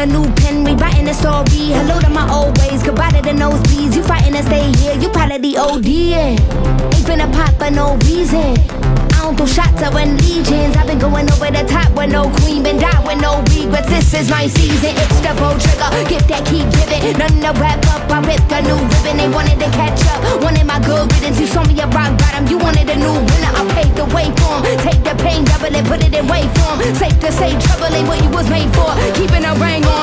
new pen, rewriting the story. Hello to my old ways, goodbye to the nosebleeds. You fighting to stay here, you part of the OD, yeah. Ain't finna pop for no reason. I don't throw shots, I run legions. I've been going over the top with no queen, been die with no regrets. This is my season, it's the bow trigger. Gift that keep giving, none to wrap up. I ripped a new ribbon, they wanted to catch up. Wanted my good riddance, you saw me a rock bottom. You wanted a new winner, I paved the way for 'em. Take the pain, double it, put it in wait form. Safe to say, trouble ain't what you was made for. Keeping a ring on.